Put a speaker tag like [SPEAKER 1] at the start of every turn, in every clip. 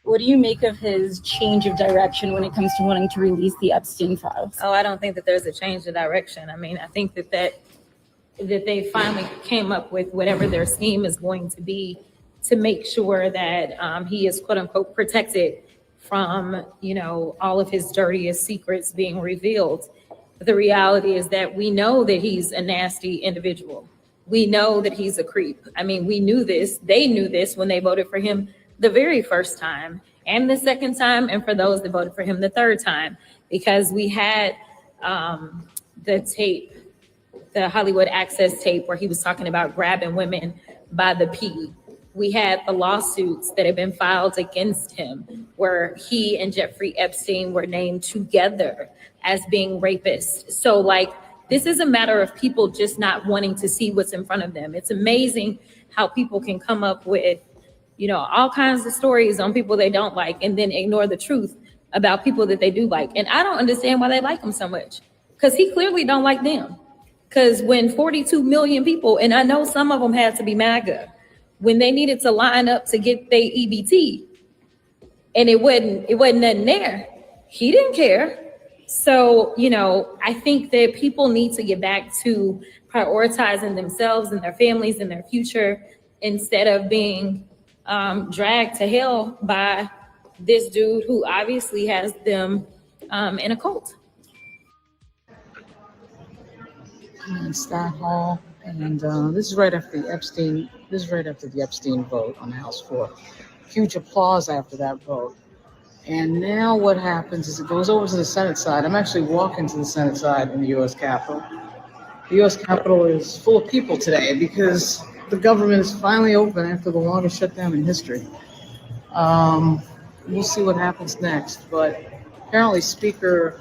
[SPEAKER 1] What do you make of his change of direction when it comes to wanting to release the Epstein files?
[SPEAKER 2] Oh, I don't think that there's a change of direction. I mean, I think that they finally came up with whatever their scheme is going to be to make sure that he is quote unquote protected from, all of his dirtiest secrets being revealed. But the reality is that we know that he's a nasty individual. We know that he's a creep. I mean, we knew this. They knew this when they voted for him the very first time and the second time, and for those that voted for him the third time, because we had the tape, the Hollywood Access tape where he was talking about grabbing women by the pee. We had the lawsuits that have been filed against him where he and Jeffrey Epstein were named together as being rapists. So this is a matter of people just not wanting to see what's in front of them. It's amazing how people can come up with all kinds of stories on people they don't like and then ignore the truth about people that they do like. And I don't understand why they like him so much, because he clearly don't like them. Because when 42 million people, and I know some of them had to be MAGA, when they needed to line up to get their EBT and it wasn't nothing there, he didn't care. So, I think that people need to get back to prioritizing themselves and their families and their future instead of being dragged to hell by this dude who obviously has them in a cult.
[SPEAKER 3] In Scott Hall, and this is right after the Epstein vote on the House floor. Huge applause after that vote. And now what happens is it goes over to the Senate side. I'm actually walking to the Senate side in the U.S. Capitol. The U.S. Capitol is full of people today because the government is finally open after the longest shutdown in history. We'll see what happens next. But apparently Speaker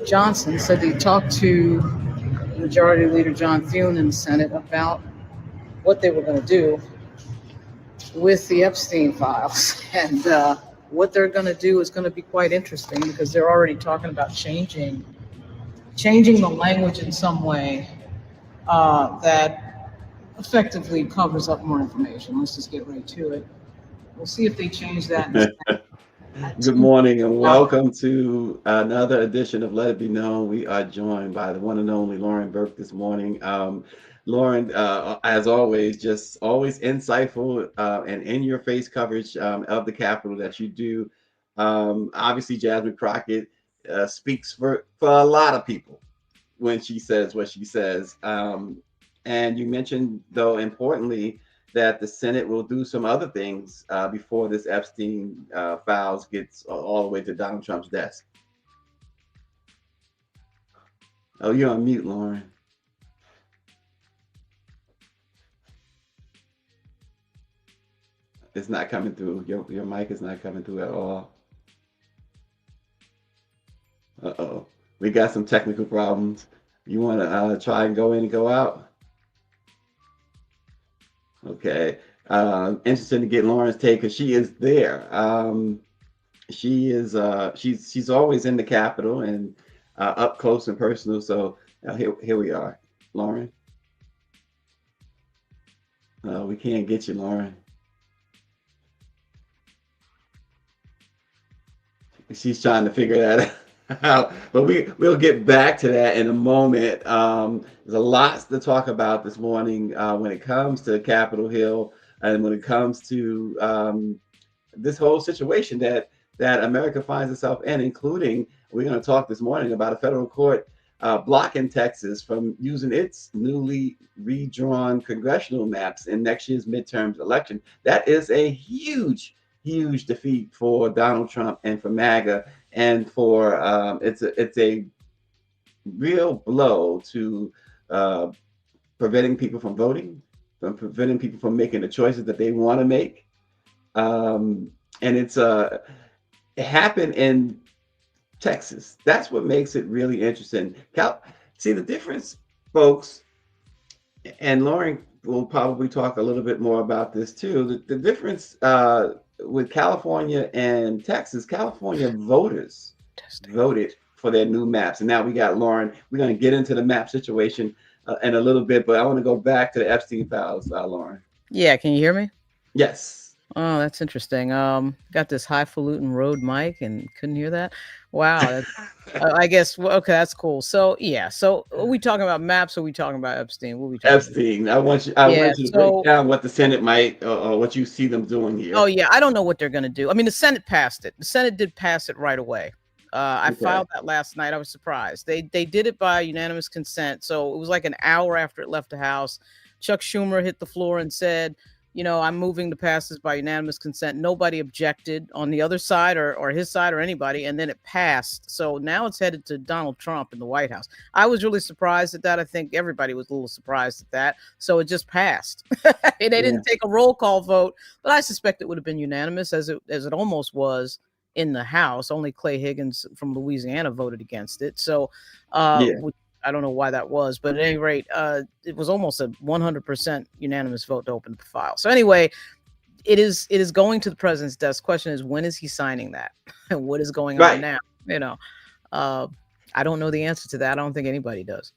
[SPEAKER 3] Johnson said he talked to Majority Leader John Thune in the Senate about what they were going to do with the Epstein files. And what they're going to do is going to be quite interesting because they're already talking about changing the language in some way that effectively covers up more information. Let's just get right to it. We'll see if they change that.
[SPEAKER 4] Good morning and welcome to another edition of Let It Be Known. We are joined by the one and only Lauren Burke this morning. Lauren, as always, just always insightful and in-your-face coverage of the Capitol that you do. Obviously, Jasmine Crockett speaks for a lot of people when she says what she says. And you mentioned, though, importantly, that the Senate will do some other things before this Epstein files gets all the way to Donald Trump's desk. Oh, you're on mute, Lauren. It's not coming through. Your mic is not coming through at all. Uh-oh. We got some technical problems. You want to try and go in and go out? Okay. Interesting to get Lauren's take because she is there. She's always in the Capitol and up close and personal. So here we are, Lauren. We can't get you, Lauren. She's trying to figure that out, but we'll get back to that in a moment. There's a lot to talk about this morning when it comes to Capitol Hill and when it comes to this whole situation that America finds itself in, including we're going to talk this morning about a federal court blocking Texas from using its newly redrawn congressional maps in next year's midterm election. That is a huge defeat for Donald Trump and for MAGA, and for it's a real blow to preventing people from voting, from preventing people from making the choices that they want to make. And it happened in Texas. That's what makes it really interesting. See the difference, folks, and Lauren will probably talk a little bit more about this too. The difference with California and Texas, California voters voted for their new maps. And now we got Lauren. We're going to get into the map situation in a little bit, but I want to go back to the Epstein files, Lauren.
[SPEAKER 5] Yeah, can you hear me?
[SPEAKER 4] Yes.
[SPEAKER 5] Oh, that's interesting. Got this highfalutin Rode mic and couldn't hear that. Wow. I guess, well, okay, that's cool. So yeah, so are we talking about maps or are we talking about Epstein? What are we talking
[SPEAKER 4] Epstein. I want you to break down what the Senate might or what you see them doing here.
[SPEAKER 5] Oh yeah, I don't know what they're going to do. I mean, the Senate passed it. The Senate did pass it right away. I filed that last night. I was surprised. They did it by unanimous consent. So it was like an hour after it left the House. Chuck Schumer hit the floor and said, you know, I'm moving to pass this by unanimous consent. Nobody objected on the other side or his side or anybody. And then it passed. So now it's headed to Donald Trump in the White House. I was really surprised at that. I think everybody was a little surprised at that. So it just passed. They didn't take a roll call vote, but I suspect it would have been unanimous as it almost was in the House. Only Clay Higgins from Louisiana voted against it. So I don't know why that was, but at any rate, it was almost a 100% unanimous vote to open the file. So anyway, it is going to the president's desk. Question is, when is he signing that? And what is going on now? You know, I don't know the answer to that. I don't think anybody does.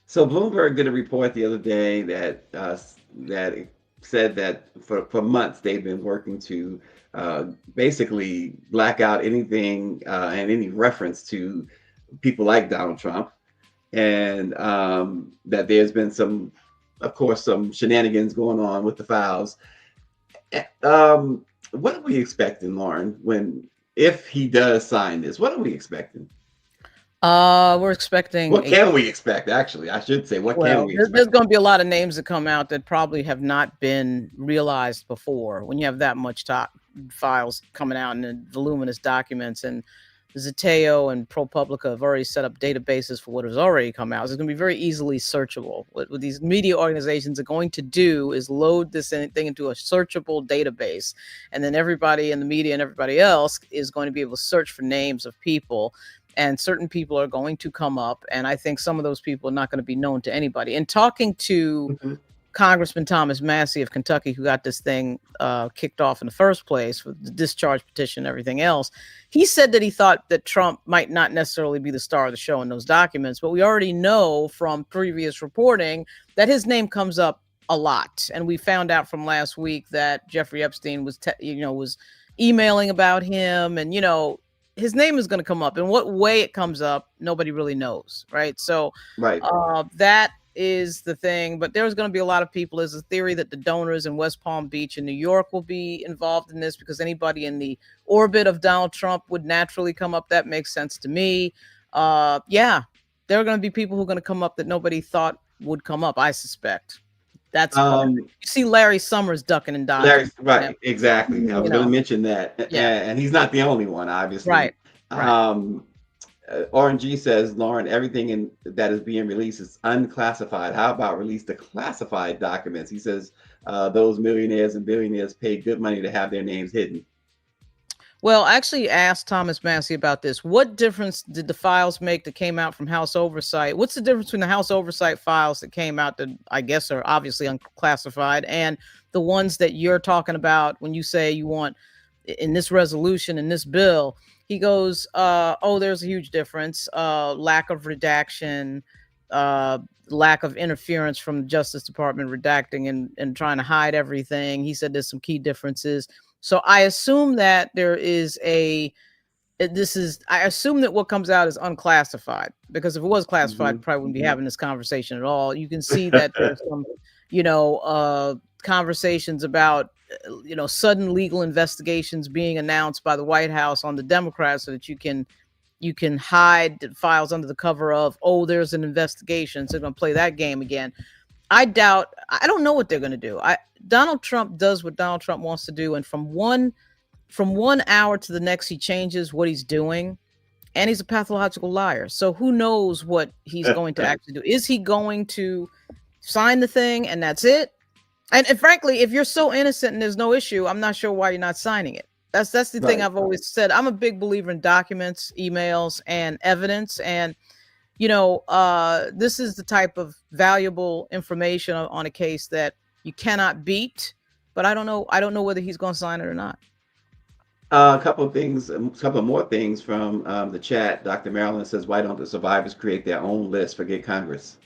[SPEAKER 4] So Bloomberg did a report the other day that that said that for months they've been working to basically black out anything and any reference to people like Donald Trump. And that there's been some shenanigans going on with the files. What are we expecting, Lauren, if he does sign this? What are we expecting?
[SPEAKER 5] We're expecting.
[SPEAKER 4] What can we expect? Actually, I should say, what can we expect?
[SPEAKER 5] There's going to be a lot of names that come out that probably have not been realized before. When you have that much files coming out in voluminous documents, and Zeteo and ProPublica have already set up databases for what has already come out. It's going to be very easily searchable. What these media organizations are going to do is load this thing into a searchable database. And then everybody in the media and everybody else is going to be able to search for names of people. And certain people are going to come up. And I think some of those people are not going to be known to anybody. And talking to Congressman Thomas Massey of Kentucky, who got this thing kicked off in the first place with the discharge petition and everything else, he said that he thought that Trump might not necessarily be the star of the show in those documents, but we already know from previous reporting that his name comes up a lot. And we found out from last week that Jeffrey Epstein was emailing about him, and his name is going to come up. In what way it comes up, nobody really knows, right? So that is the thing, but there's going to be a lot of people. There's a theory that the donors in West Palm Beach in New York will be involved in this because anybody in the orbit of Donald Trump would naturally come up. That makes sense to me. There are going to be people who are going to come up that nobody thought would come up, I suspect. That's you see Larry Summers ducking and dodging.
[SPEAKER 4] Exactly. I was going to mention that. And he's not the only one, obviously.
[SPEAKER 5] Right.
[SPEAKER 4] RNG says, Lauren, everything that is being released is unclassified. How about release the classified documents? He says those millionaires and billionaires paid good money to have their names hidden.
[SPEAKER 5] Well, I actually asked Thomas Massey about this. What difference did the files make that came out from House Oversight? What's the difference between the House Oversight files that came out that I guess are obviously unclassified and the ones that you're talking about when you say you want in this resolution, in this bill? He goes, there's a huge difference. Lack of redaction, lack of interference from the Justice Department redacting and trying to hide everything. He said there's some key differences. So I assume that I assume that what comes out is unclassified, because if it was classified, we probably wouldn't be having this conversation at all. You can see that there's some, conversations about sudden legal investigations being announced by the White House on the Democrats so that you can hide the files under the cover of, there's an investigation. So they're going to play that game again. I don't know what they're going to do. Donald Trump does what Donald Trump wants to do. And from one hour to the next, he changes what he's doing, and he's a pathological liar. So who knows what he's going to actually do? Is he going to sign the thing and that's it? And frankly, if you're so innocent and there's no issue, I'm not sure why you're not signing it. That's the thing
[SPEAKER 4] Right.
[SPEAKER 5] I've always said. I'm a big believer in documents, emails, and evidence. And this is the type of valuable information on a case that you cannot beat. But I don't know whether he's going to sign it or not.
[SPEAKER 4] A couple of things, a couple more things from the chat. Dr. Marilyn says, "Why don't the survivors create their own list? Forget Congress."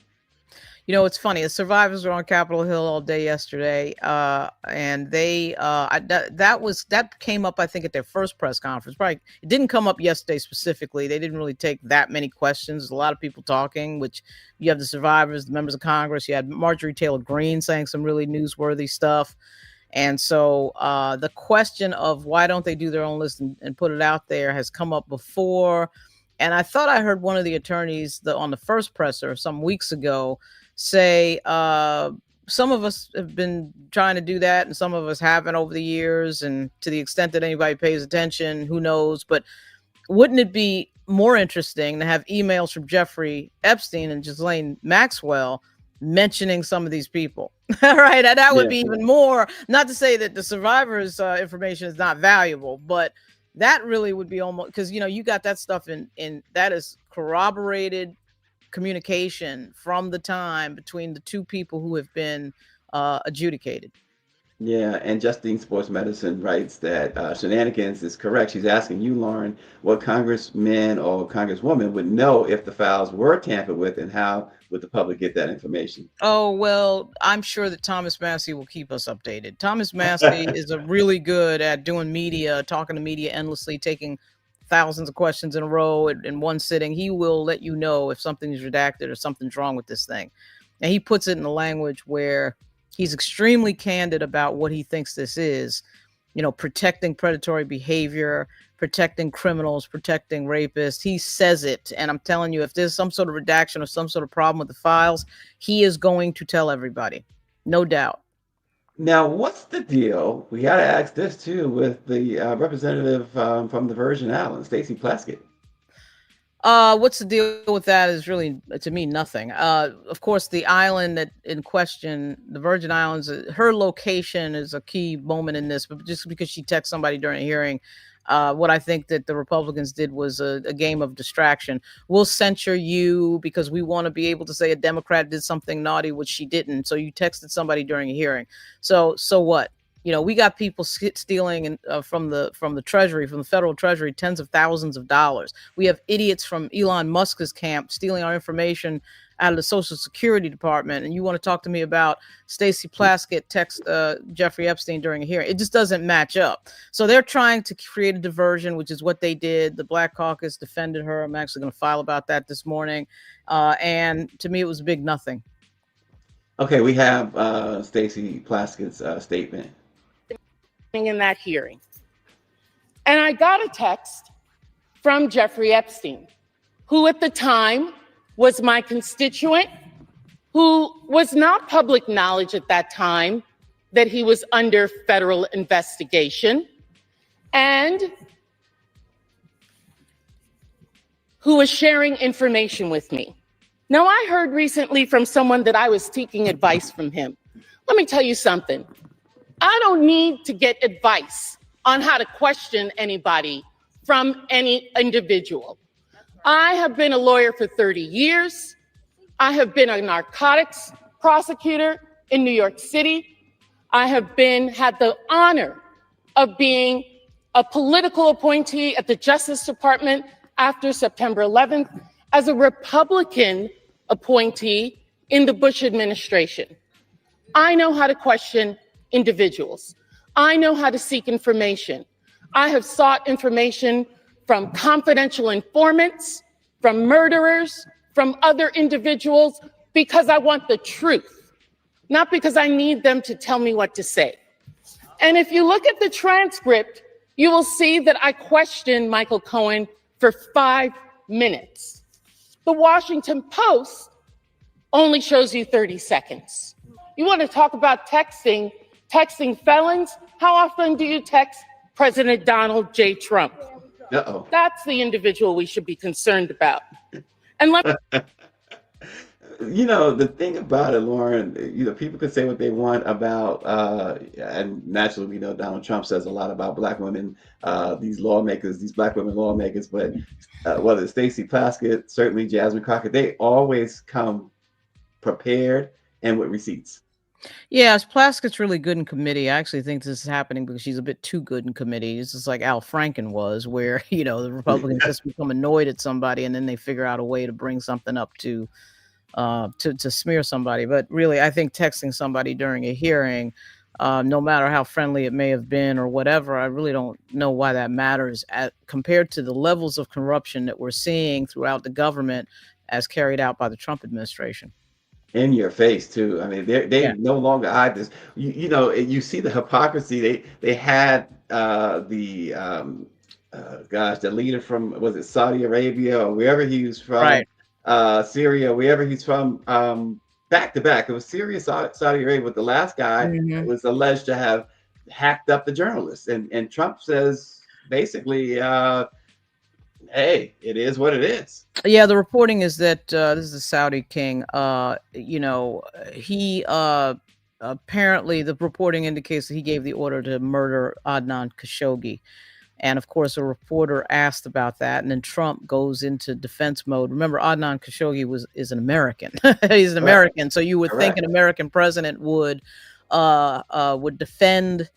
[SPEAKER 5] It's funny. The survivors were on Capitol Hill all day yesterday, and they that came up, I think, at their first press conference. Right, it didn't come up yesterday specifically. They didn't really take that many questions. There's a lot of people talking, which you have the survivors, the members of Congress. You had Marjorie Taylor Greene saying some really newsworthy stuff. And so the question of why don't they do their own list and put it out there has come up before. And I thought I heard one of the attorneys on the first presser some weeks ago say some of us have been trying to do that and some of us haven't over the years. And to the extent that anybody pays attention, who knows? But wouldn't it be more interesting to have emails from Jeffrey Epstein and Ghislaine Maxwell mentioning some of these people? All right. And that would be even more, not to say that the survivors' information is not valuable, but that really would be almost, because, you got that stuff in that is corroborated communication from the time between the two people who have been adjudicated.
[SPEAKER 4] Yeah, and Justine Sports Medicine writes that shenanigans is correct. She's asking you, Lauren, what congressman or congresswoman would know if the files were tampered with, and how would the public get that information?
[SPEAKER 5] Oh, well, I'm sure that Thomas Massey will keep us updated. Thomas Massey is really good at doing media, talking to media endlessly, taking thousands of questions in a row in one sitting. He will let you know if something is redacted or something's wrong with this thing. And he puts it in a language where he's extremely candid about what he thinks this is, protecting predatory behavior, protecting criminals, protecting rapists. He says it. And I'm telling you, if there's some sort of redaction or some sort of problem with the files, he is going to tell everybody. No doubt.
[SPEAKER 4] Now, what's the deal? We got to ask this too with the representative from the Virgin Islands, Stacy Plaskett.
[SPEAKER 5] What's the deal with that is really, to me, nothing. Of course, the island that in question, the Virgin Islands, her location is a key moment in this, but just because she texted somebody during a hearing, what I think that the Republicans did was a game of distraction. We'll censure you because we want to be able to say a Democrat did something naughty, which she didn't. So you texted somebody during a hearing. So what? We got people stealing from the Treasury, from the federal Treasury, tens of thousands of dollars. We have idiots from Elon Musk's camp stealing our information out of the Social Security Department. And you want to talk to me about Stacy Plaskett text Jeffrey Epstein during a hearing? It just doesn't match up. So they're trying to create a diversion, which is what they did. The Black Caucus defended her. I'm actually going to file about that this morning. And to me, it was a big nothing.
[SPEAKER 4] Okay, we have Stacy Plaskett's statement.
[SPEAKER 6] In that hearing. And I got a text from Jeffrey Epstein, who at the time was my constituent, who was not public knowledge at that time that he was under federal investigation, and who was sharing information with me. Now, I heard recently from someone that I was seeking advice from him. Let me tell you something. I don't need to get advice on how to question anybody from any individual. I have been a lawyer for 30 years. I have been a narcotics prosecutor in New York City. I have had the honor of being a political appointee at the Justice Department after September 11th as a Republican appointee in the Bush administration. I know how to question individuals. I know how to seek information. I have sought information from confidential informants, from murderers, from other individuals, because I want the truth, not because I need them to tell me what to say. And if you look at the transcript, you will see that I questioned Michael Cohen for 5 minutes. The Washington Post only shows you 30 seconds. You want to talk about texting felons? How often do you text President Donald J. Trump? That's the individual we should be concerned about. And
[SPEAKER 4] You know, the thing about it, Lauren, you know, people could say what they want about, and naturally, we know Donald Trump says a lot about black women, these lawmakers, these black women lawmakers, but whether it's Stacy Plaskett, certainly Jasmine Crockett, they always come prepared and with receipts.
[SPEAKER 5] Yeah, Plaskett's really good in committee. I actually think this is happening because she's a bit too good in committee. It's just like Al Franken was, where the Republicans just become annoyed at somebody and then they figure out a way to bring something up to smear somebody. But really, I think texting somebody during a hearing, no matter how friendly it may have been or whatever, I really don't know why that matters compared to the levels of corruption that we're seeing throughout the government as carried out by the Trump administration.
[SPEAKER 4] In your face too. I mean, they
[SPEAKER 5] Yeah.
[SPEAKER 4] no longer hide this. You know, you see the hypocrisy. They had the leader from, was it Saudi Arabia or wherever he was from,
[SPEAKER 5] Right.
[SPEAKER 4] Syria, wherever he's from, back to back. It was Syria, Saudi Arabia, but the last guy
[SPEAKER 5] Mhm.
[SPEAKER 4] was alleged to have hacked up the journalists, and Trump says basically, hey, it is what it is.
[SPEAKER 5] Yeah, the reporting is that this is the Saudi king. He apparently the reporting indicates that he gave the order to murder Adnan Khashoggi. And of course, a reporter asked about that, and then Trump goes into defense mode. Remember, Adnan Khashoggi is an American. He's an American, so you would think an American president would defend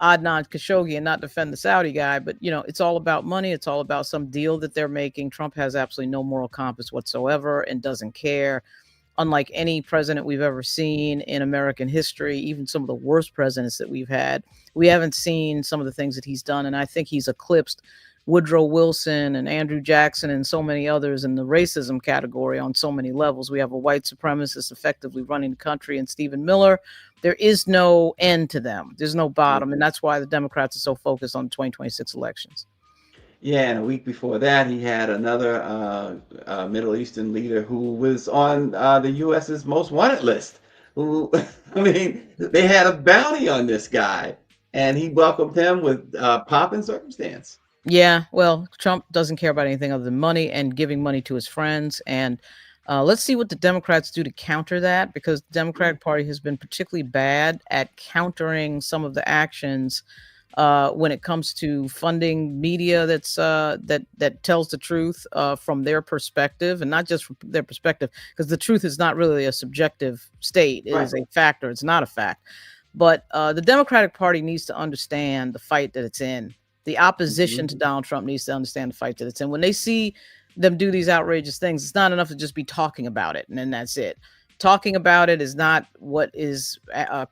[SPEAKER 5] Adnan Khashoggi and not defend the Saudi guy. But it's all about money. It's all about some deal that they're making. Trump has absolutely no moral compass whatsoever and doesn't care. Unlike any president we've ever seen in American history, even some of the worst presidents that we've had, we haven't seen some of the things that he's done. And I think he's eclipsed Woodrow Wilson and Andrew Jackson and so many others in the racism category on so many levels. We have a white supremacist effectively running the country and Stephen Miller. There is no end to them. There's no bottom. And that's why the Democrats are so focused on the 2026 elections.
[SPEAKER 4] Yeah, and a week before that, he had another Middle Eastern leader who was on the U.S.'s most wanted list. Who, I mean, they had a bounty on this guy, and he welcomed him with pomp and circumstance.
[SPEAKER 5] Yeah, well, Trump doesn't care about anything other than money and giving money to his friends. And let's see what the Democrats do to counter that, because the Democratic Party has been particularly bad at countering some of the actions when it comes to funding media that tells the truth from their perspective, and not just from their perspective, because the truth is not really a subjective state. It is a factor. It's not a fact. But the Democratic Party needs to understand the fight that it's in. The opposition to Donald Trump needs to understand the fight that it's in. When they see them do these outrageous things, it's not enough to just be talking about it and then that's it. Talking about it is not what is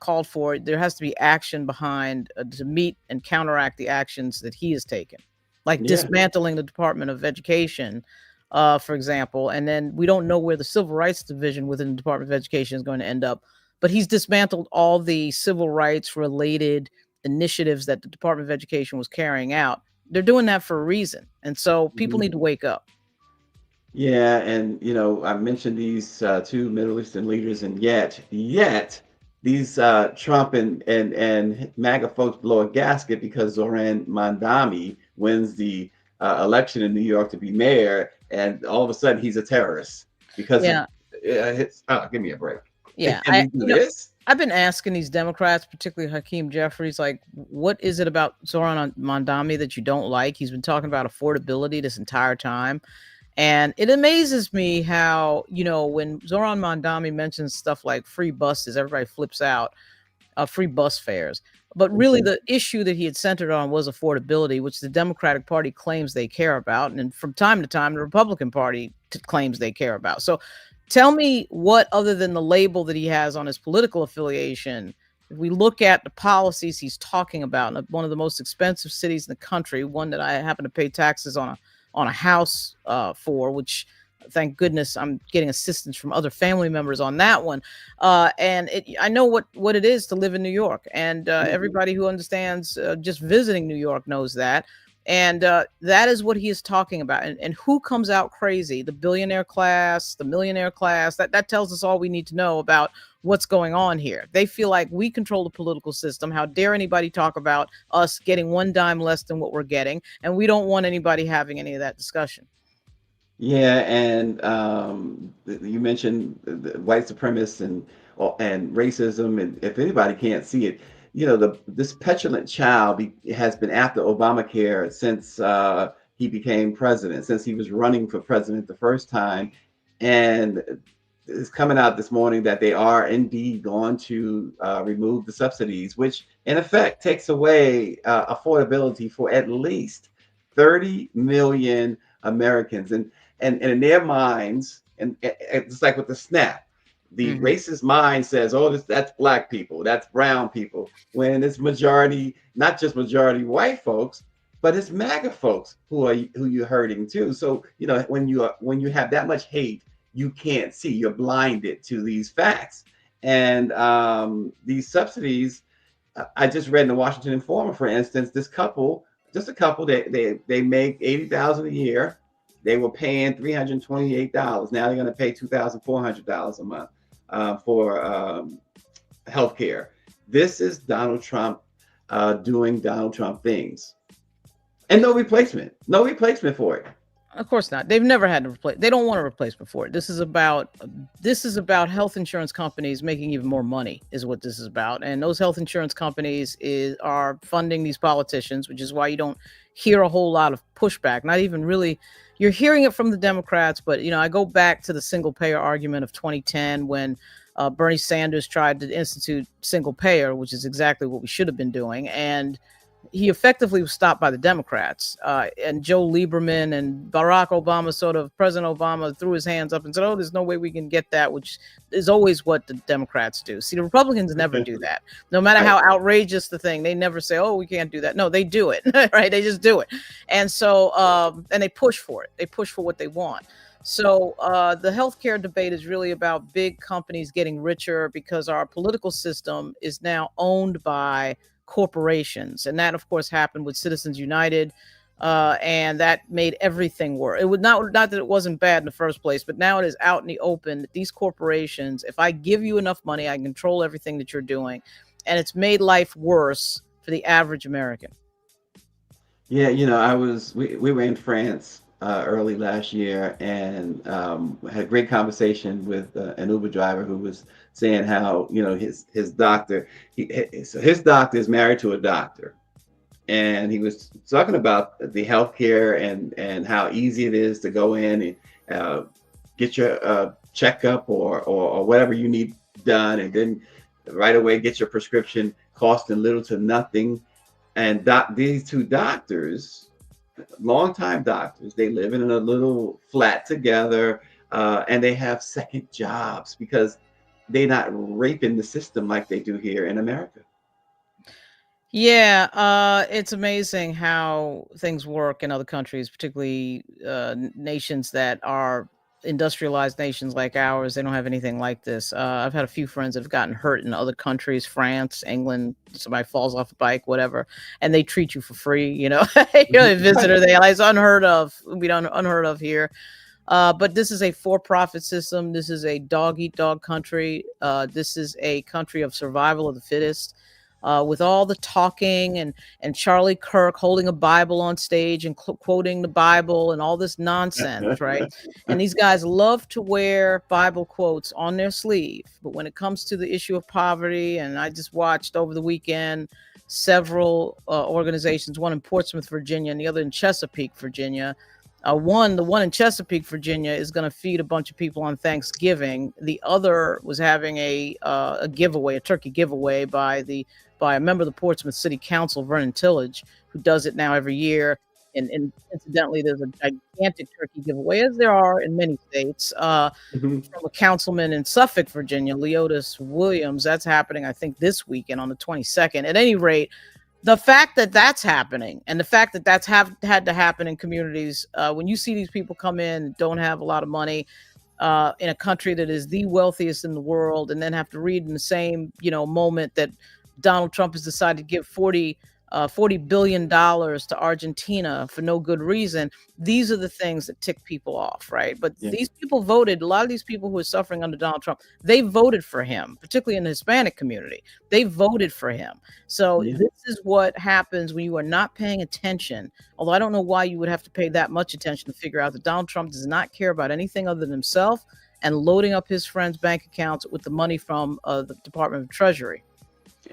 [SPEAKER 5] called for. There has to be action behind to meet and counteract the actions that he has taken, like dismantling the Department of Education, for example. And then we don't know where the Civil Rights Division within the Department of Education is going to end up. But he's dismantled all the civil rights related initiatives that the Department of Education was carrying out. They're doing that for a reason. And so people need to wake up.
[SPEAKER 4] Yeah, and I mentioned these two Middle Eastern leaders, and yet these Trump and MAGA folks blow a gasket because Zoran Mandami wins the election in New York to be mayor, and all of a sudden he's a terrorist because give me a break.
[SPEAKER 5] Yeah, I've been asking these Democrats, particularly Hakeem Jeffries, like, what is it about Zoran Mandami that you don't like? He's been talking about affordability this entire time. And it amazes me how, when Zoran Mandami mentions stuff like free buses, everybody flips out, free bus fares. But really the issue that he had centered on was affordability, which the Democratic Party claims they care about. And from time to time, the Republican Party claims they care about. So tell me what, other than the label that he has on his political affiliation, if we look at the policies he's talking about in one of the most expensive cities in the country, one that I happen to pay taxes on a house for, which thank goodness I'm getting assistance from other family members on that one. And I know what it is to live in New York, and everybody who understands just visiting New York knows that. And that is what he is talking about. And who comes out crazy? The billionaire class, the millionaire class. That tells us all we need to know about what's going on here. They feel like we control the political system. How dare anybody talk about us getting one dime less than what we're getting? And we don't want anybody having any of that discussion.
[SPEAKER 4] Yeah, and you mentioned the white supremacists and racism, and if anybody can't see it, this petulant child has been after Obamacare since he became president, since he was running for president the first time, and it's coming out this morning that they are indeed going to remove the subsidies, which in effect takes away affordability for at least 30 million Americans. And in their minds, and it's like with the SNAP, the
[SPEAKER 5] Mhm.
[SPEAKER 4] racist mind says, "Oh, that's black people, that's brown people," when it's majority, not just majority white folks, but it's MAGA folks who you're hurting too. So when you have that much hate, you can't see. You're blinded to these facts, and these subsidies. I just read in the Washington Informer, for instance, this couple, just a couple, they make 80,000 a year. They were paying $328. Now they're going to pay $2,400 a month for health care. This is Donald Trump doing Donald Trump things, and no replacement for it.
[SPEAKER 5] Of course not. They've never had to replace. They don't want a replacement for it. This is about health insurance companies making even more money, is what this is about. And those health insurance companies are funding these politicians, which is why you don't hear a whole lot of pushback. Not even really. You're hearing it from the Democrats, but I go back to the single payer argument of 2010 when Bernie Sanders tried to institute single payer, which is exactly what we should have been doing, and he effectively was stopped by the Democrats, and Joe Lieberman and Barack Obama, President Obama threw his hands up and said, "Oh, there's no way we can get that," which is always what the Democrats do. See, the Republicans never do that. No matter how outrageous the thing, they never say, "Oh, we can't do that." No, they do it, right? They just do it. And so, and they push for it. They push for what they want. So the healthcare debate is really about big companies getting richer because our political system is now owned by corporations, and that of course happened with Citizens United, and that made everything work. It would not that it wasn't bad in the first place, but now it is out in the open that these corporations, if I give you enough money, I control everything that you're doing, and it's made life worse for the average American.
[SPEAKER 4] Yeah, we were in France early last year, and had a great conversation with an Uber driver who was saying how his doctor, so his doctor is married to a doctor, and he was talking about the healthcare and how easy it is to go in and get your checkup or whatever you need done, and then right away get your prescription costing little to nothing. And these two doctors, longtime doctors, they live in a little flat together, and they have second jobs because they're not raping the system like they do here in America.
[SPEAKER 5] Yeah, it's amazing how things work in other countries, particularly nations that are industrialized nations like ours. They don't have anything like this. I've had a few friends that have gotten hurt in other countries, France, England. Somebody falls off a bike, whatever, and they treat you for free. You're a visitor. It's unheard of. We don't unheard of here. But this is a for-profit system. This is a dog-eat-dog country. This is a country of survival of the fittest. With all the talking and Charlie Kirk holding a Bible on stage and quoting the Bible and all this nonsense, right? And these guys love to wear Bible quotes on their sleeve. But when it comes to the issue of poverty, and I just watched over the weekend several organizations, one in Portsmouth, Virginia, and the other in Chesapeake, Virginia. The one in Chesapeake, Virginia, is going to feed a bunch of people on Thanksgiving. The other was having a giveaway, a turkey giveaway by a member of the Portsmouth City Council, Vernon Tillage, who does it now every year. And incidentally, there's a gigantic turkey giveaway, as there are in many states, from a councilman in Suffolk, Virginia, Leotis Williams. That's happening, I think, this weekend on the 22nd. At any rate, the fact that that's happening, and the fact that that's had to happen in communities, when you see these people come in, don't have a lot of money, in a country that is the wealthiest in the world, and then have to read in the same moment that Donald Trump has decided to give $40 $40 billion to Argentina for no good reason. These are the things that tick people off, right? But these people voted, a lot of these people who are suffering under Donald Trump, they voted for him, particularly in the Hispanic community. They voted for him. So this is what happens when you are not paying attention. Although I don't know why you would have to pay that much attention to figure out that Donald Trump does not care about anything other than himself and loading up his friends' bank accounts with the money from the Department of Treasury.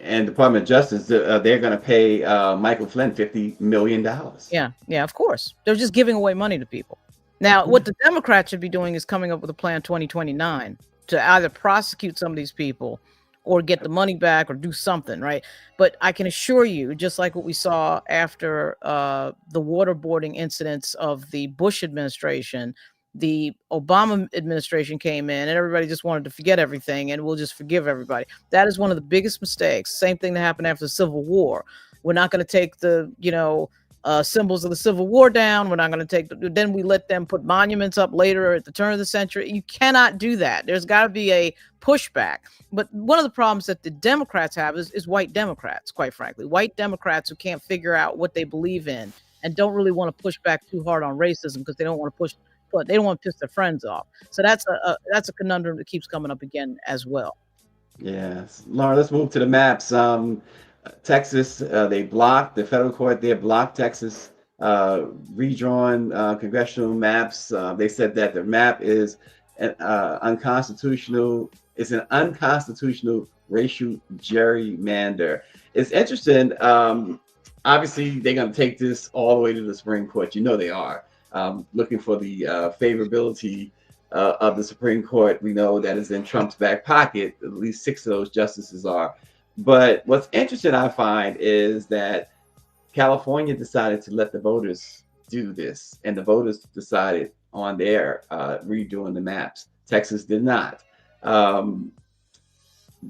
[SPEAKER 4] And Department of Justice, they're going to pay Michael Flynn $50 million.
[SPEAKER 5] Yeah, of course. They're just giving away money to people. Now, what the Democrats should be doing is coming up with a plan 2029 to either prosecute some of these people or get the money back or do something, right? But I can assure you, just like what we saw after the waterboarding incidents of the Bush administration, the Obama administration came in and everybody just wanted to forget everything and we'll just forgive everybody. That is one of the biggest mistakes. Same thing that happened after the Civil War. We're not going to take the, symbols of the Civil War down. We're not going to take, then we let them put monuments up later at the turn of the century. You cannot do that. There's got to be a pushback. But one of the problems that the Democrats have is white Democrats, quite frankly. White Democrats who can't figure out what they believe in and don't really want to push back too hard on racism because they don't want to but they don't want to piss their friends off. So that's a conundrum that keeps coming up again as well.
[SPEAKER 4] Yes. Laura, let's move to the maps. Texas, the federal court, they blocked Texas redrawn congressional maps. They said that the map is unconstitutional. It's an unconstitutional racial gerrymander. It's interesting. Obviously, they're going to take this all the way to the Supreme Court. They are. Looking for the favorability of the Supreme Court. We know that is in Trump's back pocket. At least 6 of those justices are. But what's interesting, I find, is that California decided to let the voters do this, and the voters decided on their redoing the maps. Texas did not.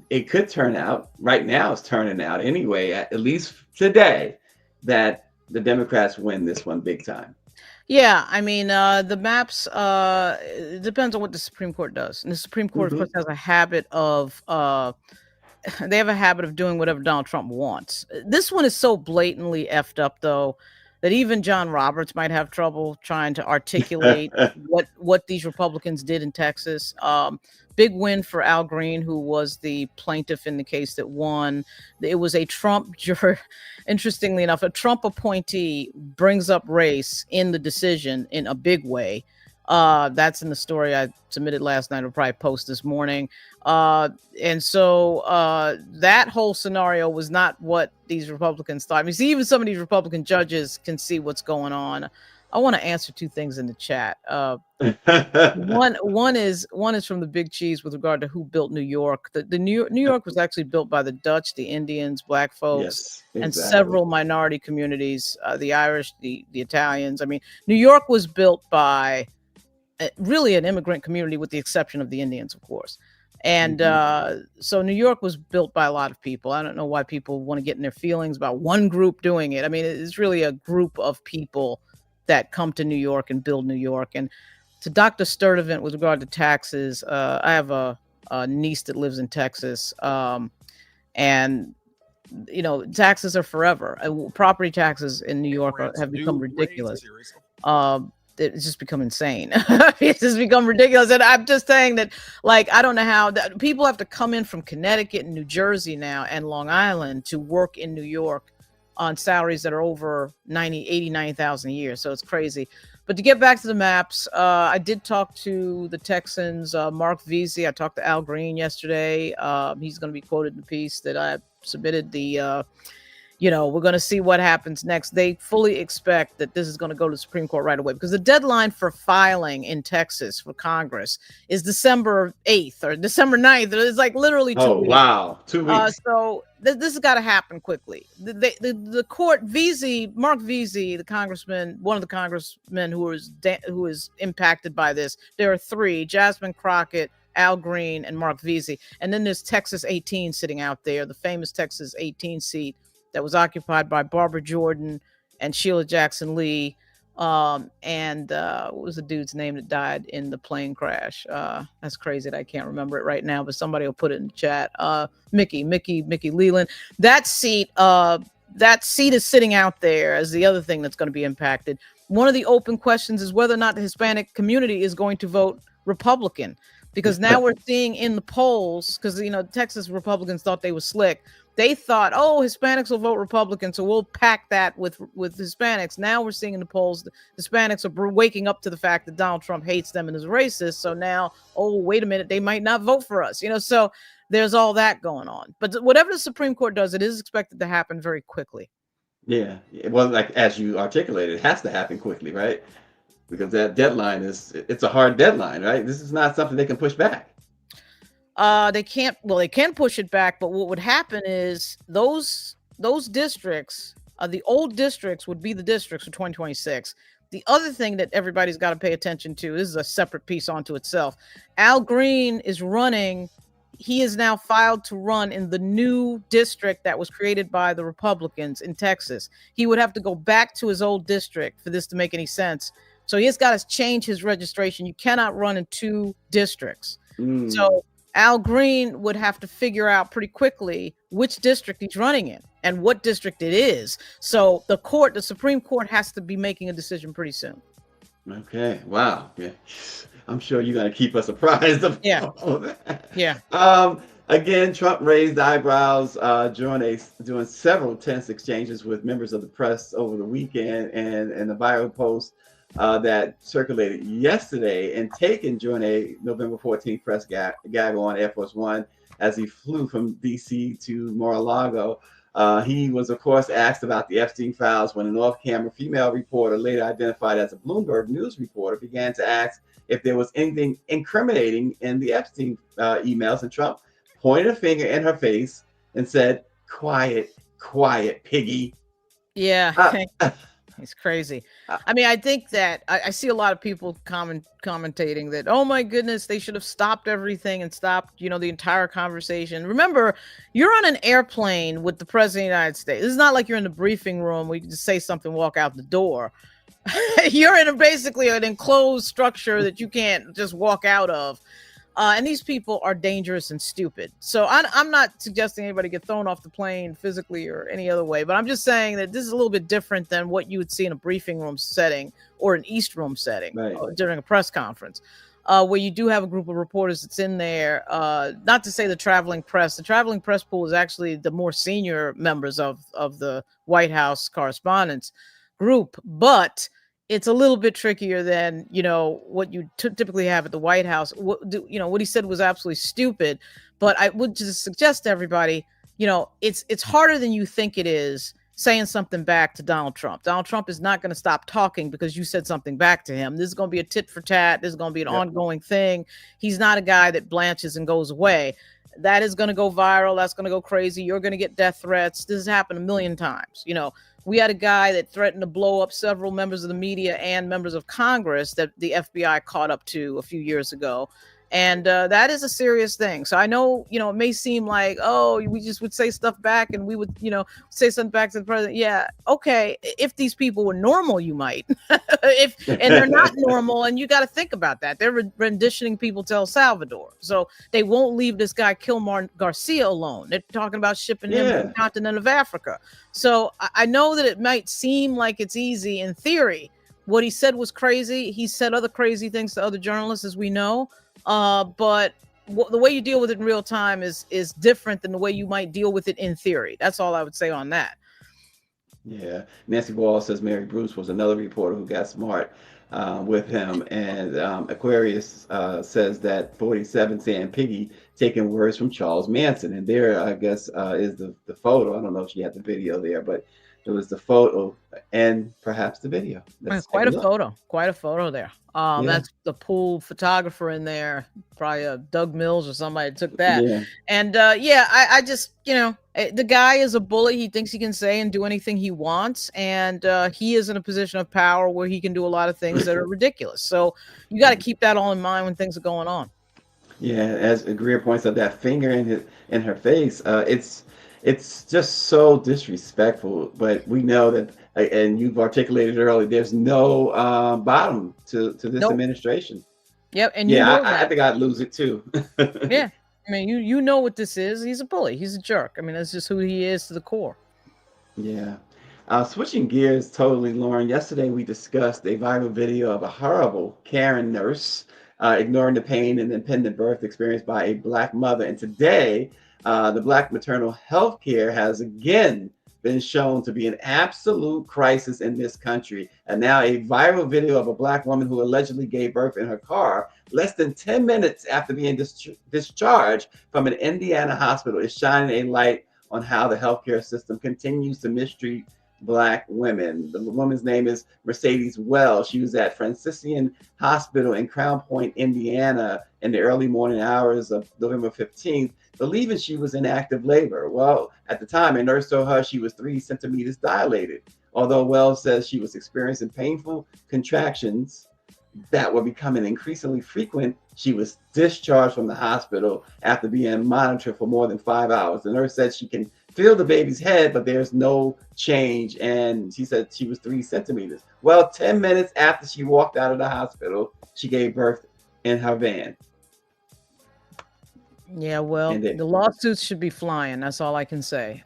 [SPEAKER 4] It could turn out, right now it's turning out anyway, at least today, that the Democrats win this one big time.
[SPEAKER 5] Yeah, I mean, the maps, it depends on what the Supreme Court does. And the Supreme Court, of course, has a habit of, they have a habit of doing whatever Donald Trump wants. This one is so blatantly effed up, though, that even John Roberts might have trouble trying to articulate what these Republicans did in Texas. Big win for Al Green, who was the plaintiff in the case that won. It was a Trump juror. Interestingly enough, a Trump appointee brings up race in the decision in a big way. That's in the story I submitted last night. I'll probably post this morning. And so that whole scenario was not what these Republicans thought. I mean, see, even some of these Republican judges can see what's going on. I want to answer 2 things in the chat. One is from the Big Cheese with regard to who built New York. The New York was actually built by the Dutch, the Indians, Black folks,
[SPEAKER 4] yes, exactly.
[SPEAKER 5] And several minority communities, the Irish, the Italians. I mean, New York was built by really an immigrant community with the exception of the Indians, of course. And so New York was built by a lot of people. I don't know why people want to get in their feelings about one group doing it. I mean, it's really a group of people that come to New York and build New York. And to Dr. Sturdivant with regard to taxes, I have a niece that lives in Texas, and taxes are forever. Property taxes in New York have become ridiculous. It's just become insane. It's just become ridiculous. And I'm just saying that, I don't know how that people have to come in from Connecticut and New Jersey now and Long Island to work in New York on salaries that are over 90,000 a year. So it's crazy. But to get back to the maps, I did talk to the Texans, Mark Veazey. I talked to Al Green yesterday. He's going to be quoted in the piece that I submitted. We're going to see what happens next. They fully expect that this is going to go to the Supreme Court right away because the deadline for filing in Texas for Congress is December 8th or December 9th. It's literally 2 weeks.
[SPEAKER 4] Oh, wow. 2 weeks.
[SPEAKER 5] So this has got to happen quickly. The court, Mark Veazey, the congressman, one of the congressmen who is impacted by this. There are 3, Jasmine Crockett, Al Green, and Mark Veazey. And then there's Texas 18 sitting out there, the famous Texas 18 seat that was occupied by Barbara Jordan and Sheila Jackson Lee. And what was the dude's name that died in the plane crash? That's crazy that I can't remember it right now, but somebody will put it in the chat. Mickey Leland. That seat, that seat is sitting out there as the other thing that's going to be impacted. One of the open questions is whether or not the Hispanic community is going to vote Republican, because now we're seeing in the polls, because, you know, Texas Republicans thought they were slick. They thought, oh, Hispanics will vote Republican, so we'll pack that with Hispanics. Now we're seeing in the polls, the Hispanics are waking up to the fact that Donald Trump hates them and is racist. So now, oh, wait a minute, they might not vote for us. You know, so there's all that going on. But whatever the Supreme Court does, it is expected to happen very quickly.
[SPEAKER 4] Yeah. Well, like as you articulated, it has to happen quickly, right? Because that deadline it's a hard deadline, right? This is not something they can push back.
[SPEAKER 5] They can't. Well, they can push it back, but what would happen is those districts, the old districts, would be the districts for 2026. The other thing that everybody's got to pay attention to, this is a separate piece onto itself. Al Green is running. He is now filed to run in the new district that was created by the Republicans in Texas. He would have to go back to his old district for this to make any sense. So he has got to change his registration. You cannot run in two districts. So Al Green would have to figure out pretty quickly which district he's running in and what district it is. So the Supreme Court has to be making a decision pretty soon.
[SPEAKER 4] Okay. Wow. Yeah. I'm sure you're going to keep us apprised of all that.
[SPEAKER 5] Yeah.
[SPEAKER 4] Again, Trump raised eyebrows during several tense exchanges with members of the press over the weekend, and the viral post that circulated yesterday and taken during a November 14th press gag on Air Force One as he flew from D.C. to Mar-a-Lago. He was, of course, asked about the Epstein files when an off-camera female reporter, later identified as a Bloomberg News reporter, began to ask if there was anything incriminating in the Epstein emails, and Trump pointed a finger in her face and said, "Quiet, quiet, piggy."
[SPEAKER 5] Yeah. It's crazy. I mean, I think that I see a lot of people commentating that, oh my goodness, they should have stopped everything and stopped, you know, the entire conversation. Remember, you're on an airplane with the president of the United States. This is not like you're in the briefing room where you can just say something, walk out the door. You're in basically an enclosed structure that you can't just walk out of. And these people are dangerous and stupid. So I'm not suggesting anybody get thrown off the plane physically or any other way, but I'm just saying that this is a little bit different than what you would see in a briefing room setting or an East Room setting during a press conference, where you do have a group of reporters that's in there. Not to say the traveling press. The traveling press pool is actually the more senior members of the White House correspondents group, but it's a little bit trickier than, you know, what you typically have at the White House. What he said was absolutely stupid, but I would just suggest to everybody, you know, it's harder than you think it is saying something back to Donald Trump. Donald Trump is not going to stop talking because you said something back to him. This is going to be a tit for tat. This is going to be an ongoing thing. He's not a guy that blanches and goes away. That is going to go viral. That's going to go crazy. You're going to get death threats. This has happened a million times. You know, we had a guy that threatened to blow up several members of the media and members of Congress that the FBI caught up to a few years ago. And that is a serious thing. So I know, you know, it may seem like, oh, we just would say stuff back and we would, you know, say something back to the president. Yeah. Okay. If these people were normal, you might. And they're not normal. And you got to think about that. They're renditioning people to El Salvador. So they won't leave this guy Kilmar Garcia alone. They're talking about shipping him to the continent of Africa. So I know that it might seem like it's easy in theory. What he said was crazy. He said other crazy things to other journalists, as we know. But the way you deal with it in real time is different than the way you might deal with it in theory. That's all I would say on that.
[SPEAKER 4] Yeah. Nancy Wall says Mary Bruce was another reporter who got smart with him. And Aquarius says that 47 saying Piggy taking words from Charles Manson. And there, I guess, is the photo. I don't know if she had the video there, but it was the photo and perhaps the video.
[SPEAKER 5] Quite a photo there. That's the pool photographer in there, probably Doug Mills or somebody took that. Yeah. And I just, you know, the guy is a bully. He thinks he can say and do anything he wants. And he is in a position of power where he can do a lot of things that are ridiculous. So you got to keep that all in mind when things are going on.
[SPEAKER 4] Yeah, as Greer points out, that finger in her face, it's just so disrespectful. But we know that, and you've articulated earlier, there's no bottom to this administration.
[SPEAKER 5] Yep, and
[SPEAKER 4] I think I'd lose it too.
[SPEAKER 5] Yeah, I mean, you know what this is. He's a bully. He's a jerk. I mean, that's just who he is to the core.
[SPEAKER 4] Yeah. Switching gears totally, Lauren. Yesterday we discussed a viral video of a horrible Karen nurse ignoring the pain and impending birth experienced by a Black mother. And today, the Black maternal health care has again been shown to be an absolute crisis in this country. And now a viral video of a Black woman who allegedly gave birth in her car less than 10 minutes after being discharged from an Indiana hospital is shining a light on how the healthcare system continues to mistreat Black women. The woman's name is Mercedes Wells. She was at Franciscan Hospital in Crown Point, Indiana, in the early morning hours of November 15th, believing she was in active labor. Well, at the time, a nurse told her she was 3 centimeters dilated. Although Wells says she was experiencing painful contractions that were becoming increasingly frequent, she was discharged from the hospital after being monitored for more than 5 hours. The nurse said she can feel the baby's head, but there's no change. And she said she was 3 centimeters. Well, 10 minutes after she walked out of the hospital, she gave birth in her van.
[SPEAKER 5] Yeah, well,
[SPEAKER 4] And
[SPEAKER 5] the lawsuits should be flying. That's all I can say.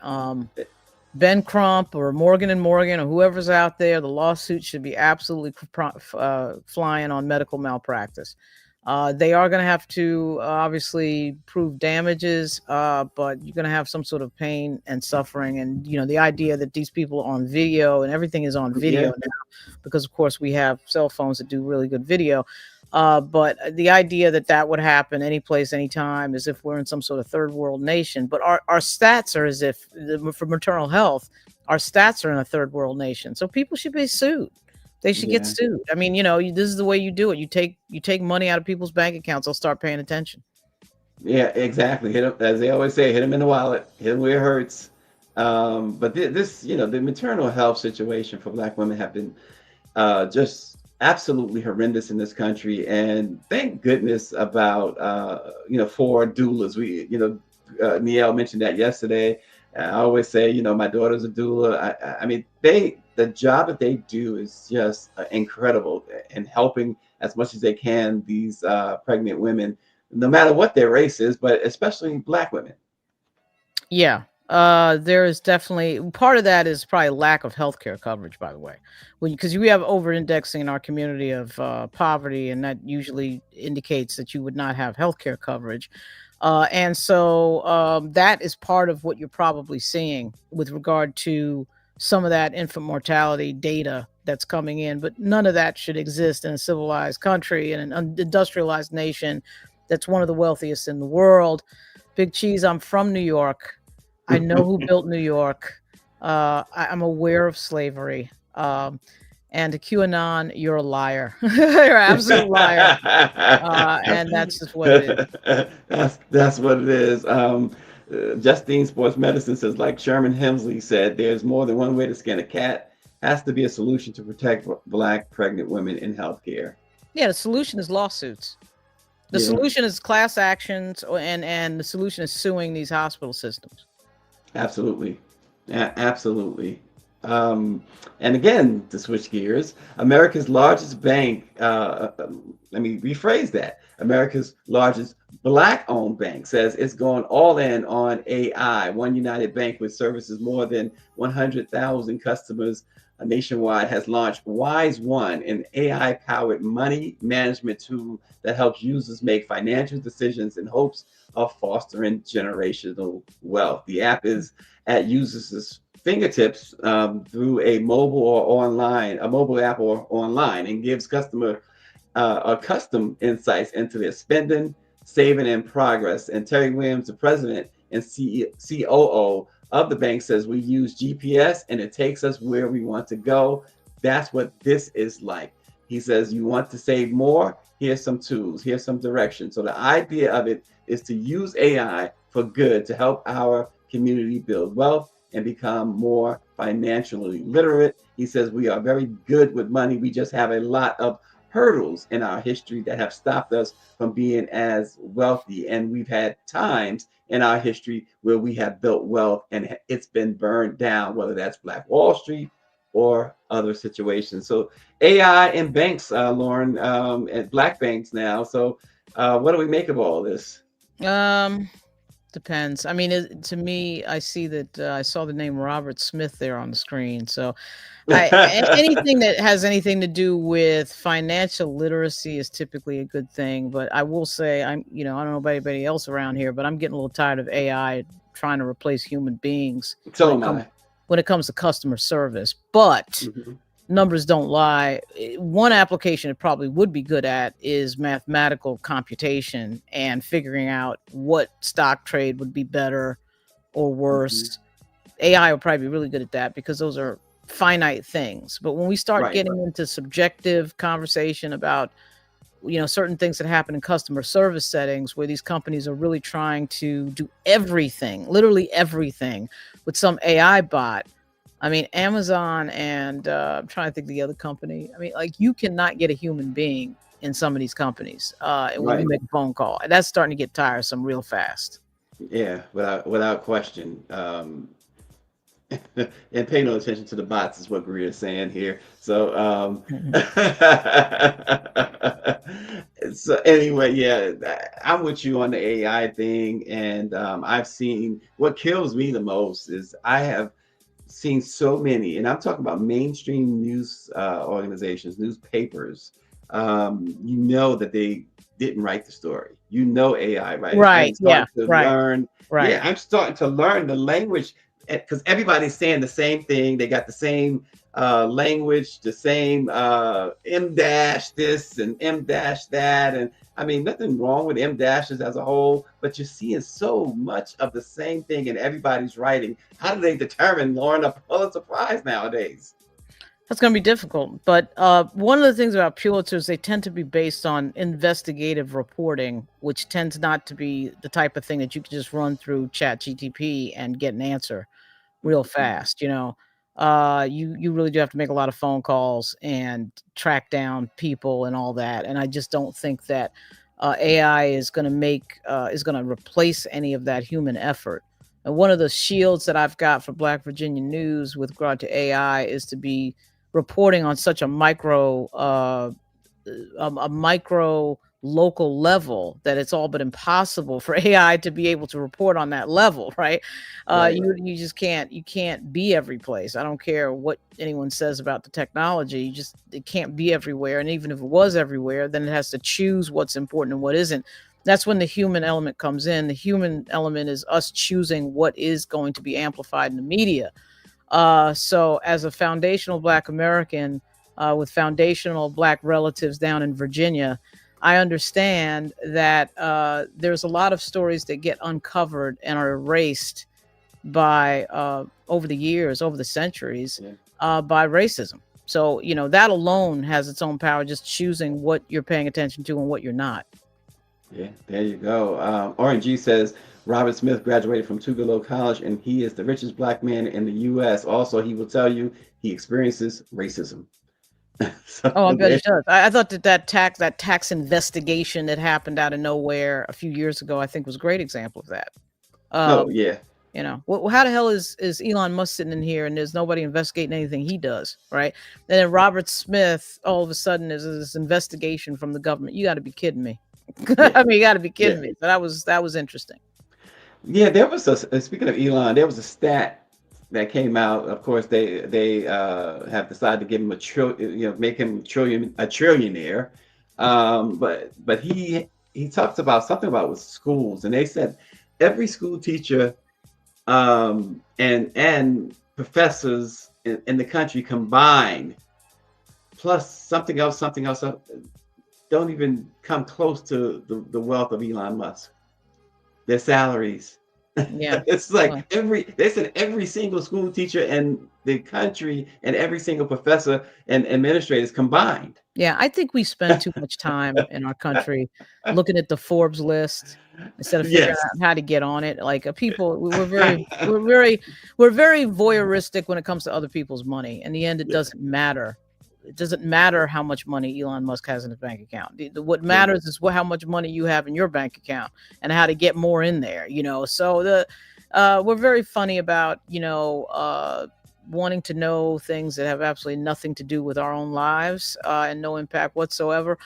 [SPEAKER 5] Ben Crump or Morgan and Morgan or whoever's out there, the lawsuit should be absolutely flying on medical malpractice. They are going to have to obviously prove damages, but you're going to have some sort of pain and suffering. And, you know, the idea that these people are on video and everything is on video now, because, of course, we have cell phones that do really good video. But the idea that that would happen any place, anytime, as if we're in some sort of third world nation. But our stats are as if, for maternal health, our stats are in a third world nation. So people should be sued. They should get sued. I mean, you know, this is the way you do it. You take money out of people's bank accounts. They'll start paying attention.
[SPEAKER 4] Yeah, exactly. Hit them, as they always say, hit them in the wallet, hit them where it hurts. But this, you know, the maternal health situation for Black women have been just absolutely horrendous in this country. And thank goodness about, you know, for doulas. We, you know, Niele mentioned that yesterday. I always say, you know, my daughter's a doula. I mean, the job that they do is just incredible in helping as much as they can these pregnant women, no matter what their race is, but especially Black women.
[SPEAKER 5] Yeah. There is definitely part of that is probably lack of healthcare coverage, by the way, because we have over-indexing in our community of poverty, and that usually indicates that you would not have healthcare coverage. And so that is part of what you're probably seeing with regard to some of that infant mortality data that's coming in. But none of that should exist in a civilized country, in an industrialized nation that's one of the wealthiest in the world. Big Cheese, I'm from New York. I know who built New York. I'm aware of slavery. And to QAnon, you're a liar. You're an absolute liar. And that's just what it is.
[SPEAKER 4] That's what it is. Justine Sports Medicine says, like Sherman Hemsley said, there's more than one way to skin a cat. Has to be a solution to protect Black pregnant women in healthcare.
[SPEAKER 5] Yeah, the solution is lawsuits. The solution is class actions, and the solution is suing these hospital systems.
[SPEAKER 4] Absolutely. Absolutely. And again, to switch gears, America's largest bank, let me rephrase that. America's largest Black-owned bank says it's going all in on AI. One United Bank with services more than 100,000 customers nationwide has launched Wise One, an AI-powered money management tool that helps users make financial decisions in hopes of fostering generational wealth. The app is at users' fingertips through a mobile app or online, and gives customer custom insights into their spending, saving, and progress. And Terry Williams, the president and COO of the bank, says we use GPS and it takes us where we want to go. That's what this is like. He says, you want to save more? Here's some tools, here's some direction. So the idea of it is to use AI for good to help our community build wealth and become more financially literate. He says we are very good with money. We just have a lot of hurdles in our history that have stopped us from being as wealthy. And we've had times in our history where we have built wealth and it's been burned down, whether that's Black Wall Street or other situations. So AI and banks, Lauren, and Black banks now. So what do we make of all this?
[SPEAKER 5] Depends. I mean, to me, I see that I saw the name Robert Smith there on the screen. So, anything that has anything to do with financial literacy is typically a good thing. But I will say, I don't know about anybody else around here, but I'm getting a little tired of AI trying to replace human beings
[SPEAKER 4] So am I.
[SPEAKER 5] when it comes to customer service. But
[SPEAKER 4] Mhm.
[SPEAKER 5] numbers don't lie. One application it probably would be good at is mathematical computation and figuring out what stock trade would be better or worse. AI will probably be really good at that because those are finite things. But when we start
[SPEAKER 4] Right.
[SPEAKER 5] getting into subjective conversation about certain things that happen in customer service settings where these companies are really trying to do everything, literally everything, with some AI bot. I mean, Amazon and I'm trying to think of the other company. I mean, like, you cannot get a human being in some of these companies when
[SPEAKER 4] Right.
[SPEAKER 5] you make a phone call. And that's starting to get tiresome real fast.
[SPEAKER 4] Yeah, without question. And pay no attention to the bots is what Greer is saying here. So so anyway, yeah, I'm with you on the AI thing, and I've seen what kills me the most is I have seen so many, and I'm talking about mainstream news organizations, newspapers. That they didn't write the story. AI, right? I'm
[SPEAKER 5] Right. Yeah.
[SPEAKER 4] starting to
[SPEAKER 5] Right.
[SPEAKER 4] learn.
[SPEAKER 5] Right.
[SPEAKER 4] Yeah, I'm starting to learn the language because everybody's saying the same thing. They got the same language, the same M dash this and M dash that, and I mean nothing wrong with M dashes as a whole, but you're seeing so much of the same thing in everybody's writing. How do they determine Lauren a Pulitzer Prize nowadays?
[SPEAKER 5] That's going to be difficult. But one of the things about Pulitzers, they tend to be based on investigative reporting, which tends not to be the type of thing that you can just run through ChatGTP and get an answer real fast. You really do have to make a lot of phone calls and track down people and all that. And I just don't think that AI is going to replace any of that human effort. And one of the shields that I've got for Black Virginia News with regard to AI is to be reporting on such a micro local level that it's all but impossible for AI to be able to report on that level, right?
[SPEAKER 4] Right.
[SPEAKER 5] You just can't be every place. I don't care what anyone says about the technology. It can't be everywhere. And even if it was everywhere, then it has to choose what's important and what isn't. That's when the human element comes in. The human element is us choosing what is going to be amplified in the media. So as a foundational Black American with foundational Black relatives down in Virginia, I understand that there's a lot of stories that get uncovered and are erased by over the years, over the centuries, by racism. So, that alone has its own power, just choosing what you're paying attention to and what you're not.
[SPEAKER 4] Yeah, there you go. RNG says Robert Smith graduated from Tugaloo College and he is the richest Black man in the U.S. Also, he will tell you he experiences racism.
[SPEAKER 5] Oh, I bet he does. I thought that tax investigation that happened out of nowhere a few years ago, I think was a great example of that.
[SPEAKER 4] Oh, yeah.
[SPEAKER 5] How the hell is Elon Musk sitting in here and there's nobody investigating anything he does, right? And then Robert Smith, all of a sudden, there's this investigation from the government. You got to be kidding me. I mean, you got to be kidding me. So that was interesting.
[SPEAKER 4] Yeah, there was speaking of Elon, there was a stat that came out. Of course, they have decided to give him make him a trillionaire. But he talks about something about with schools, and they said every school teacher and professors in the country combined, plus something else, don't even come close to the wealth of Elon Musk. Their salaries.
[SPEAKER 5] Yeah.
[SPEAKER 4] It's like they said every single school teacher in the country and every single professor and administrators combined.
[SPEAKER 5] Yeah, I think we spend too much time in our country looking at the Forbes list instead of figuring out how to get on it. Like we're very voyeuristic when it comes to other people's money. In the end, it doesn't matter. It doesn't matter how much money Elon Musk has in his bank account. What matters is how much money you have in your bank account and how to get more in there. So we're very funny about wanting to know things that have absolutely nothing to do with our own lives and no impact whatsoever.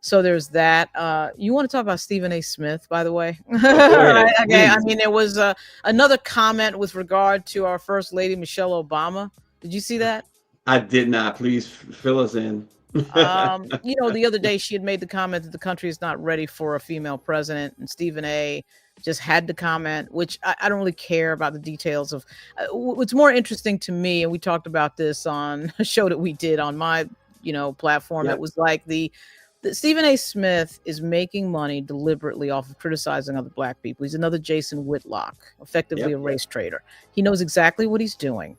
[SPEAKER 5] So there's that. You want to talk about Stephen A. Smith, by the way?
[SPEAKER 4] ahead,
[SPEAKER 5] Okay. I
[SPEAKER 4] please.
[SPEAKER 5] mean, there was another comment with regard to our First Lady, Michelle Obama. Did you see that?
[SPEAKER 4] I did not. Please fill us in.
[SPEAKER 5] The other day she had made the comment that the country is not ready for a female president, and Stephen A. just had to comment, which I don't really care about the details of. What's more interesting to me, and we talked about this on a show that we did on my, platform.
[SPEAKER 4] Yep.
[SPEAKER 5] It was like the Stephen A. Smith is making money deliberately off of criticizing other Black people. He's another Jason Whitlock, effectively a race trader. He knows exactly what he's doing.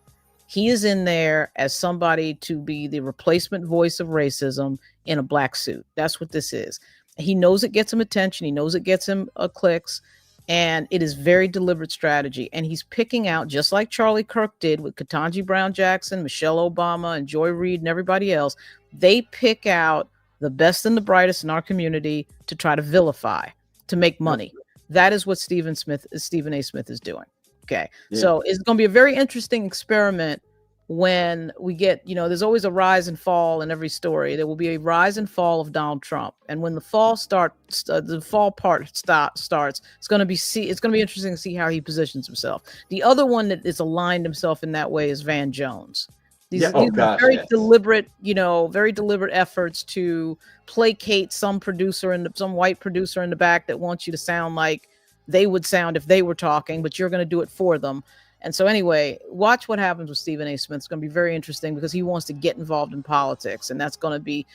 [SPEAKER 5] He is in there as somebody to be the replacement voice of racism in a black suit. That's what this is. He knows it gets him attention. He knows it gets him clicks. And it is very deliberate strategy. And he's picking out, just like Charlie Kirk did with Ketanji Brown Jackson, Michelle Obama, and Joy Reid and everybody else. They pick out the best and the brightest in our community to try to vilify, to make money. That is what Stephen A. Smith is doing. Okay.
[SPEAKER 4] Yeah.
[SPEAKER 5] So it's going to be a very interesting experiment when we get, there's always a rise and fall in every story. There will be a rise and fall of Donald Trump. And when the fall part starts, it's going to be interesting to see how he positions himself. The other one that is aligned himself in that way is Van Jones. These are very deliberate, very deliberate efforts to placate some white producer in the back that wants you to sound like they would sound if they were talking, but you're going to do it for them. And so anyway, watch what happens with Stephen A. Smith. It's going to be very interesting because he wants to get involved in politics, and that's going to be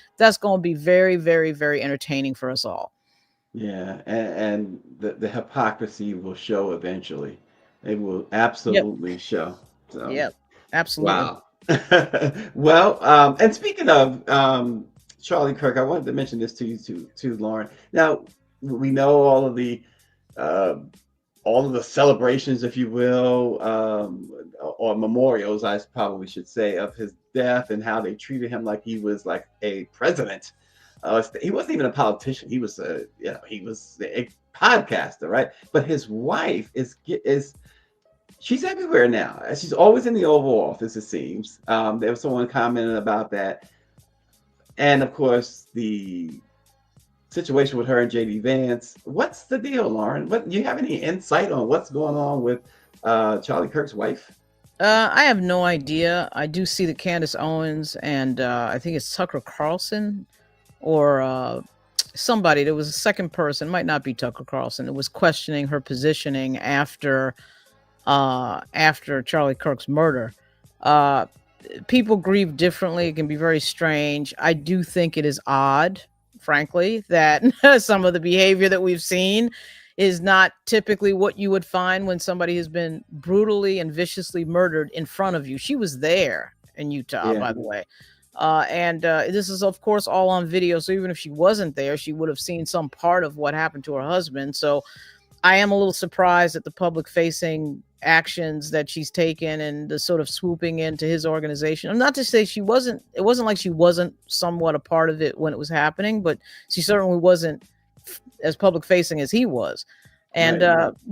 [SPEAKER 5] very, very, very entertaining for us all.
[SPEAKER 4] Yeah, and the hypocrisy will show eventually. It will absolutely show. So,
[SPEAKER 5] yep, absolutely.
[SPEAKER 4] Wow. Well, and speaking of Charlie Kirk, I wanted to mention this to you too, Lauren. Now we know all of the celebrations, if you will, or memorials, I probably should say, of his death and how they treated him like he was like a president. He wasn't even a politician. He was a podcaster, right? But his wife is she's everywhere now. She's always in the Oval Office, it seems. There was someone commenting about that. And of course, the situation with her and JD Vance. What's the deal, Lauren? Do you have any insight on what's going on with Charlie Kirk's wife?
[SPEAKER 5] I have no idea. I do see that Candace Owens and I think it's Tucker Carlson or somebody. There was a second person, might not be Tucker Carlson. It was questioning her positioning after Charlie Kirk's murder. People grieve differently. It can be very strange. I do think it is odd, frankly, that some of the behavior that we've seen is not typically what you would find when somebody has been brutally and viciously murdered in front of you. She was there in Utah, by the way. And this is, of course, all on video. So even if she wasn't there, she would have seen some part of what happened to her husband. So I am a little surprised at the public facing actions that she's taken and the sort of swooping into his organization. I'm not to say it wasn't like she wasn't somewhat a part of it when it was happening, but she certainly wasn't as public facing as he was. And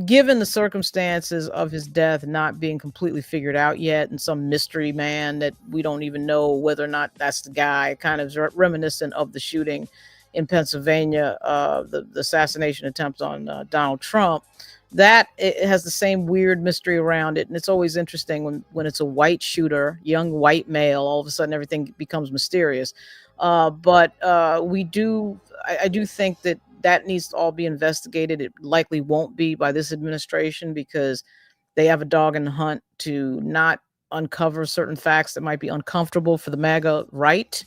[SPEAKER 5] given the circumstances of his death not being completely figured out yet, and some mystery man that we don't even know whether or not that's the guy, kind of reminiscent of the shooting in Pennsylvania, the assassination attempt on Donald Trump, that it has the same weird mystery around it. And it's always interesting when it's a white shooter, young white male, all of a sudden everything becomes mysterious. But I do think that needs to all be investigated. It likely won't be by this administration because they have a dog in the hunt to not uncover certain facts that might be uncomfortable for the MAGA right.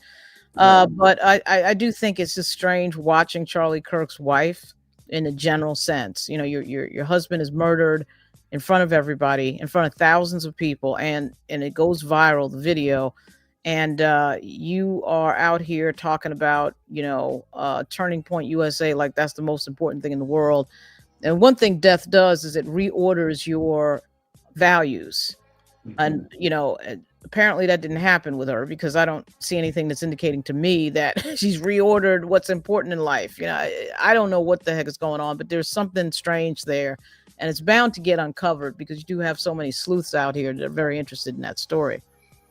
[SPEAKER 5] But I do think it's just strange watching Charlie Kirk's wife in a general sense. Your husband is murdered in front of everybody, in front of thousands of people, and it goes viral, the video. And you are out here talking about, Turning Point USA, like that's the most important thing in the world. And one thing death does is it reorders your values. And, apparently that didn't happen with her because I don't see anything that's indicating to me that she's reordered what's important in life. I don't know what the heck is going on, but there's something strange there. And it's bound to get uncovered because you do have so many sleuths out here that are very interested in that story.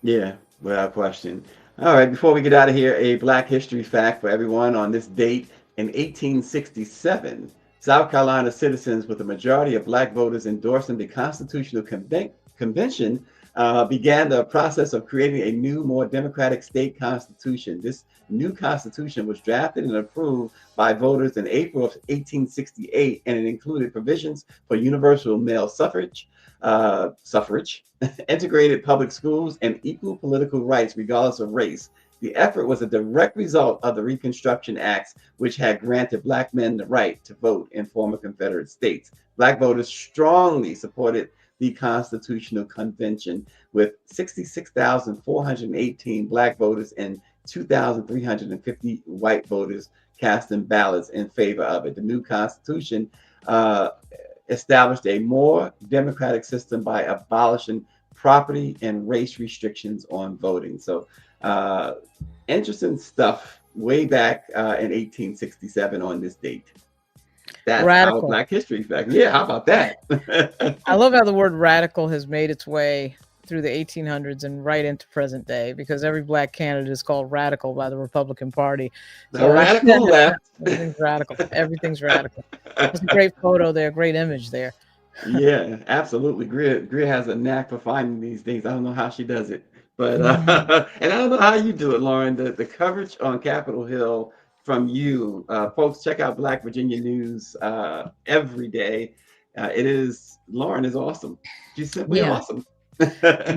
[SPEAKER 4] Yeah, without question. All right, before we get out of here, a Black history fact for everyone on this date. In 1867, South Carolina citizens with a majority of Black voters endorsing the Constitutional Convention began the process of creating a new, more democratic state constitution. This new constitution was drafted and approved by voters in April of 1868, and it included provisions for universal male suffrage, integrated public schools, and equal political rights regardless of race. The effort was a direct result of the Reconstruction Acts, which had granted Black men the right to vote in former Confederate states. Black voters strongly supported the Constitutional Convention, with 66,418 Black voters and 2,350 white voters casting ballots in favor of it. The new Constitution established a more democratic system by abolishing property and race restrictions on voting. So interesting stuff way back in 1867 on this date. That's
[SPEAKER 5] Radical.
[SPEAKER 4] our Black history fact. Yeah, how about that?
[SPEAKER 5] I love how the word radical has made its way through the 1800s and right into present day, because every Black candidate is called radical by the Republican Party.
[SPEAKER 4] The radical left.
[SPEAKER 5] Everything's radical. Everything's radical. It's a great photo there, great image there.
[SPEAKER 4] Yeah, absolutely. Greer has a knack for finding these things. I don't know how she does it, but and I don't know how you do it, Lauren. The coverage on Capitol Hill from you, folks, check out Black Virginia News every day. Lauren is awesome. She's simply awesome.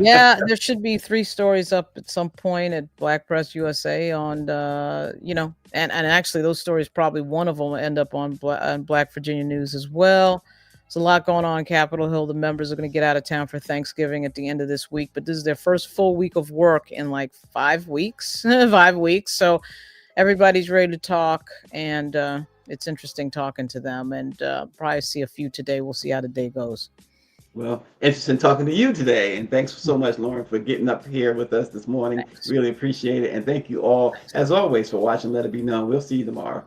[SPEAKER 5] Yeah, there should be 3 stories up at some point at BlackPressUSA on, and actually those stories, probably one of them will end up on Black Virginia News as well. There's a lot going on Capitol Hill. The members are going to get out of town for Thanksgiving at the end of this week, but this is their first full week of work in like 5 weeks, 5 weeks. So everybody's ready to talk, and it's interesting talking to them, and probably see a few today. We'll see how the day goes.
[SPEAKER 4] Well, interesting talking to you today. And thanks so much, Lauren, for getting up here with us this morning.
[SPEAKER 5] Thanks.
[SPEAKER 4] Really appreciate it. And thank you all, as always, for watching Let It Be Known. We'll see you tomorrow.